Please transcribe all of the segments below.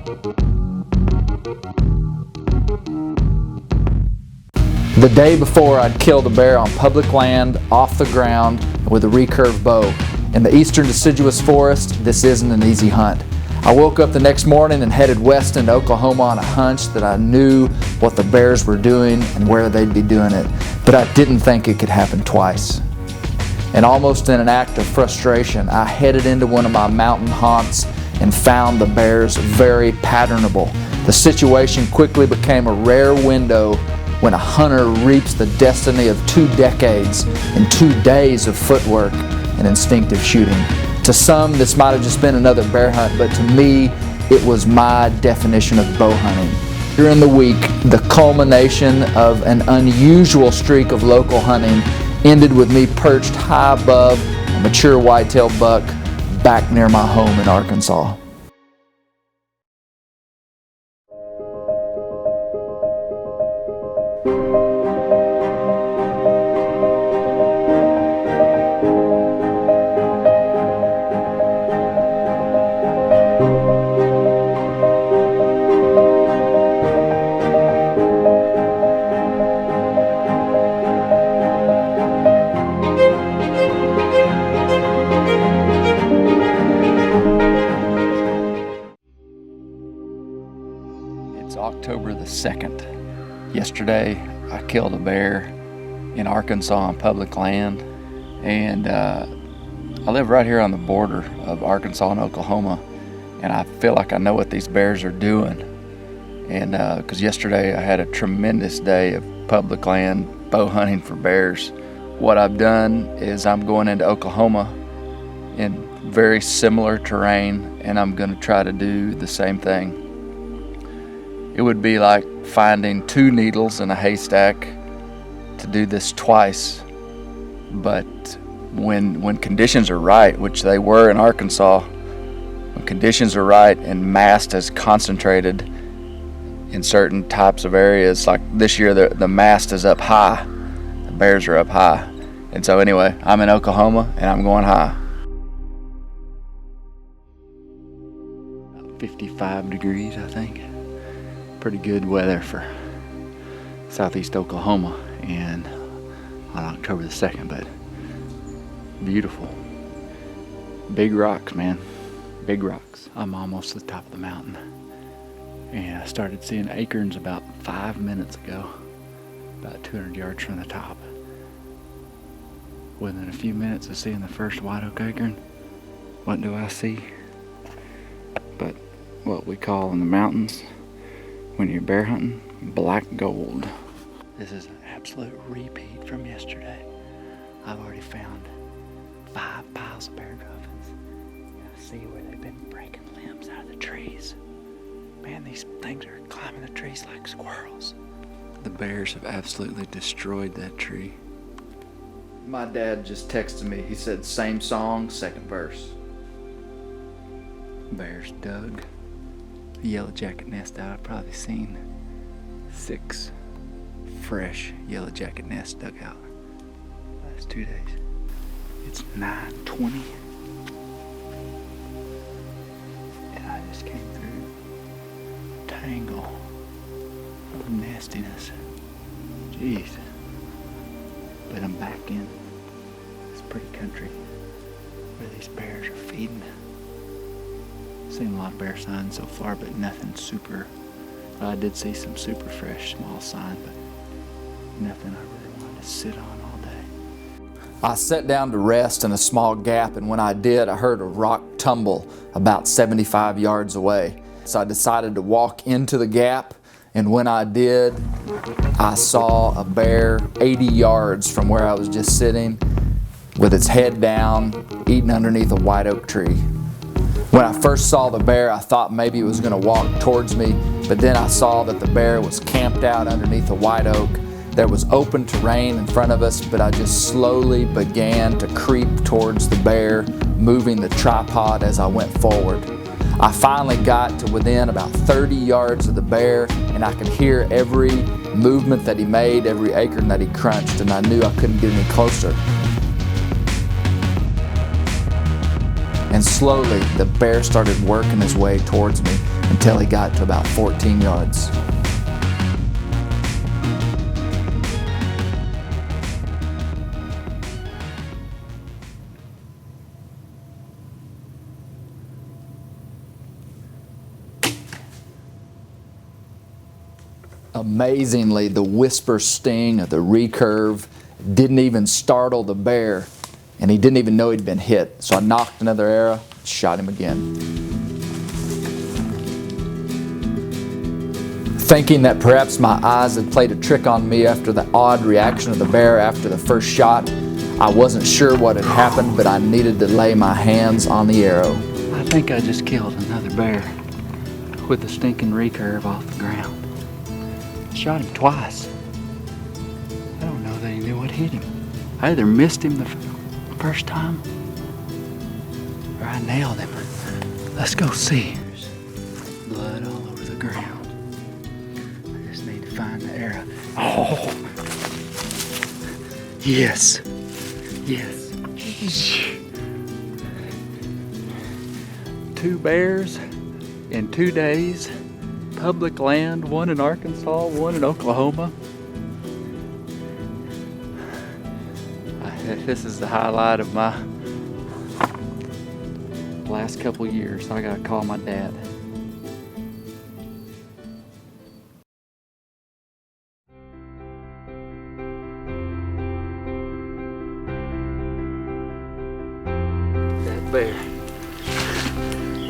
The day before, I'd killed a bear on public land, off the ground, with a recurve bow. In the eastern deciduous forest, this isn't an easy hunt. I woke up the next morning and headed west into Oklahoma on a hunch that I knew what the bears were doing and where they'd be doing it, but I didn't think it could happen twice. And almost in an act of frustration, I headed into one of my mountain haunts and found the bears very patternable. The situation quickly became a rare window when a hunter reaps the destiny of 2 decades and 2 days of footwork and instinctive shooting. To some, this might have just been another bear hunt, but to me, it was my definition of bow hunting. During the week, the culmination of an unusual streak of local hunting ended with me perched high above a mature whitetail buck back near my home in Arkansas. It's October the 2nd. Yesterday, I killed a bear in Arkansas on public land, and I live right here on the border of Arkansas and Oklahoma, and I feel like I know what these bears are doing. And because yesterday I had a tremendous day of public land bow hunting for bears. What I've done is I'm going into Oklahoma in very similar terrain, and I'm going to try to do the same thing. It would be like finding 2 needles in a haystack to do this twice, but when conditions are right, which they were in Arkansas, when conditions are right and mast is concentrated in certain types of areas, like this year the mast is up high, the bears are up high, and so anyway, I'm in Oklahoma and I'm going high. 55 degrees, I think. Pretty good weather for southeast Oklahoma and on October the 2nd, but beautiful. Big rocks, man, big rocks. I'm almost to the top of the mountain, and I started seeing acorns about 5 minutes ago, about 200 yards from the top. Within a few minutes of seeing the first white oak acorn, what do I see? But what we call in the mountains, when you're bear hunting, black gold. This is an absolute repeat from yesterday. I've already found 5 piles of bear dolphins. And I see where they've been breaking limbs out of the trees. Man, these things are climbing the trees like squirrels. The bears have absolutely destroyed that tree. My dad just texted me. He said, same song, 2nd verse. Bears dug a yellow jacket nest out. I've probably seen 6 fresh yellow jacket nests dug out last 2 days. It's 9:20 and I just came through a tangle of nastiness. Jeez. But I'm back in this pretty country where these bears are feeding. Seen a lot of bear signs so far, but nothing super. I did see some super fresh small sign, but nothing I really wanted to sit on all day. I sat down to rest in a small gap, and when I did, I heard a rock tumble about 75 yards away. So I decided to walk into the gap, and when I did, I saw a bear 80 yards from where I was just sitting with its head down, eating underneath a white oak tree. When I first saw the bear, I thought maybe it was going to walk towards me, but then I saw that the bear was camped out underneath a white oak. There was open terrain in front of us, but I just slowly began to creep towards the bear, moving the tripod as I went forward. I finally got to within about 30 yards of the bear, and I could hear every movement that he made, every acorn that he crunched, and I knew I couldn't get any closer. And slowly, the bear started working his way towards me. And until he got to about 14 yards. Amazingly, the whisper sting of the recurve didn't even startle the bear, and he didn't even know he'd been hit. So I knocked another arrow, shot him again. Thinking that perhaps my eyes had played a trick on me after the odd reaction of the bear after the first shot, I wasn't sure what had happened, but I needed to lay my hands on the arrow. I think I just killed another bear with a stinking recurve off the ground. Shot him twice. I don't know that he knew what hit him. I either missed him the first time or I nailed him. Let's go see. There's blood all over the ground. I just need to find the arrow. Oh! Yes. Yes. 2 bears in 2 days. Public land, one in Arkansas, one in Oklahoma. This is the highlight of my last couple years. I gotta call my dad. That bear.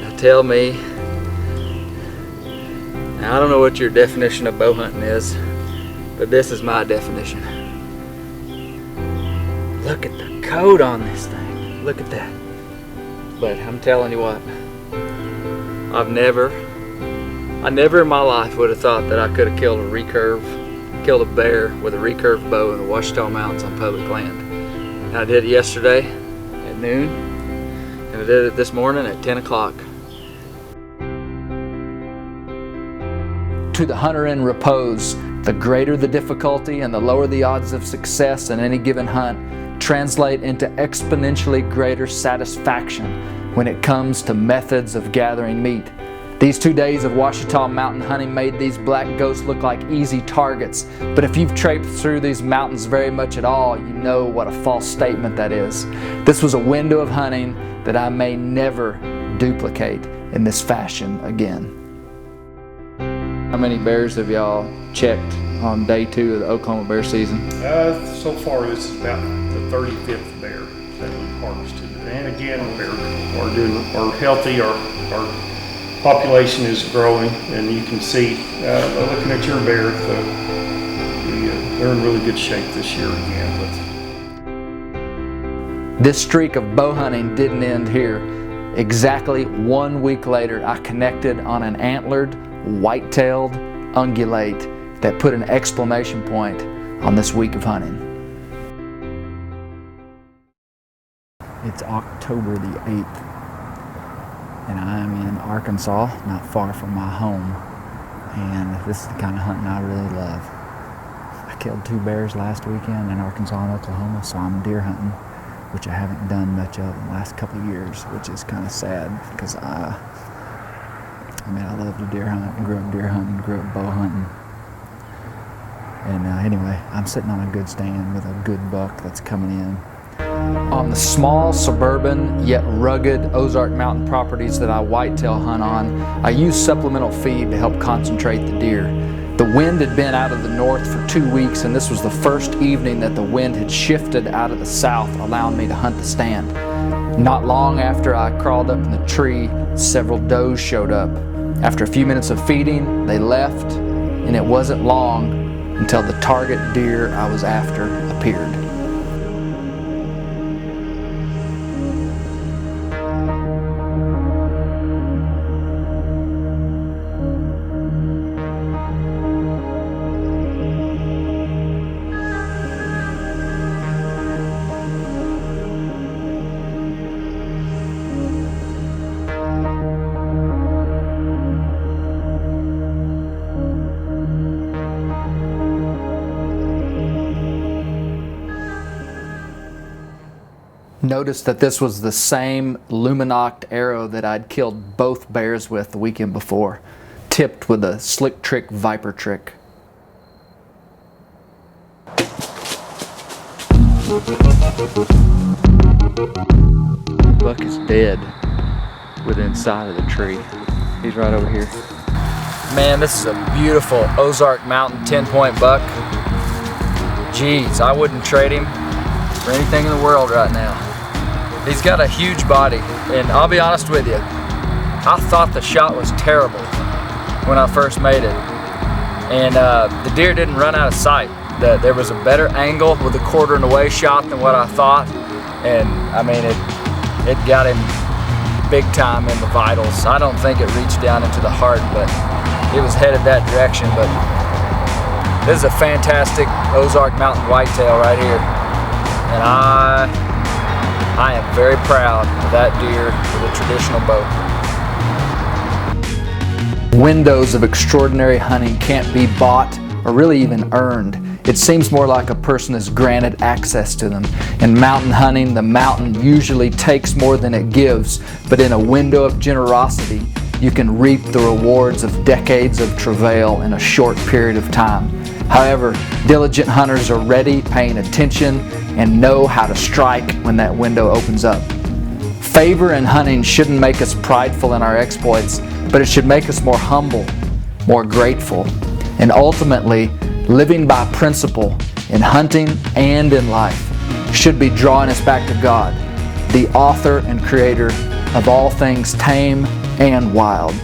Now tell me, now, I don't know what your definition of bow hunting is, but this is my definition. Look at the coat on this thing. Look at that. But I'm telling you what, I never in my life would have thought that I could have killed a bear with a recurve bow in the Ouachita Mountains on public land. And I did it yesterday at noon, and I did it this morning at 10 o'clock. To the hunter in repose, the greater the difficulty and the lower the odds of success in any given hunt translate into exponentially greater satisfaction when it comes to methods of gathering meat. These 2 days of Ouachita mountain hunting made these black ghosts look like easy targets, but if you've traipsed through these mountains very much at all, you know what a false statement that is. This was a window of hunting that I may never duplicate in this fashion again. How many bears have y'all checked on day 2 of the Oklahoma bear season? So far, this is about the 35th bear that we've harvested. And again, we're healthy. Our population is growing, and you can see, looking at your bear, they're in really good shape this year again. This streak of bow hunting didn't end here. Exactly 1 week later, I connected on an antlered, white-tailed ungulate that put an exclamation point on this week of hunting. It's October the 8th, and I'm in Arkansas, not far from my home, and this is the kind of hunting I really love. I killed 2 bears last weekend in Arkansas and Oklahoma, so I'm deer hunting, which I haven't done much of in the last couple of years, which is kind of sad because I love to deer hunt. I grew up deer hunting, grew up bow hunting. And anyway, I'm sitting on a good stand with a good buck that's coming in. On the small, suburban, yet rugged Ozark Mountain properties that I whitetail hunt on, I use supplemental feed to help concentrate the deer. The wind had been out of the north for 2 weeks, and this was the first evening that the wind had shifted out of the south, allowing me to hunt the stand. Not long after I crawled up in the tree, several does showed up. After a few minutes of feeding, they left, and it wasn't long until the target deer I was after appeared. noticed that this was the same Luminoct arrow that I'd killed both bears with the weekend before, tipped with a Slick Trick Viper trick. Buck is dead within inside of the tree. He's right over here. Man, this is a beautiful Ozark Mountain 10-point buck. Jeez, I wouldn't trade him for anything in the world right now. He's got a huge body, and I'll be honest with you, I thought the shot was terrible when I first made it. And the deer didn't run out of sight. There was a better angle with a quartering away shot than what I thought. And I mean, it got him big time in the vitals. I don't think it reached down into the heart, but it was headed that direction. But this is a fantastic Ozark Mountain whitetail right here. And I am very proud of that deer with a traditional bow. Windows of extraordinary hunting can't be bought or really even earned. It seems more like a person is granted access to them. In mountain hunting, the mountain usually takes more than it gives, but in a window of generosity, you can reap the rewards of decades of travail in a short period of time. However, diligent hunters are ready, paying attention, and know how to strike when that window opens up. Favor in hunting shouldn't make us prideful in our exploits, but it should make us more humble, more grateful, and ultimately, living by principle in hunting and in life should be drawing us back to God, the author and creator of all things tame and wild.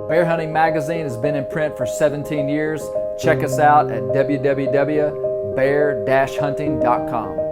Bear Hunting Magazine has been in print for 17 years. Check us out at www.bear-hunting.com.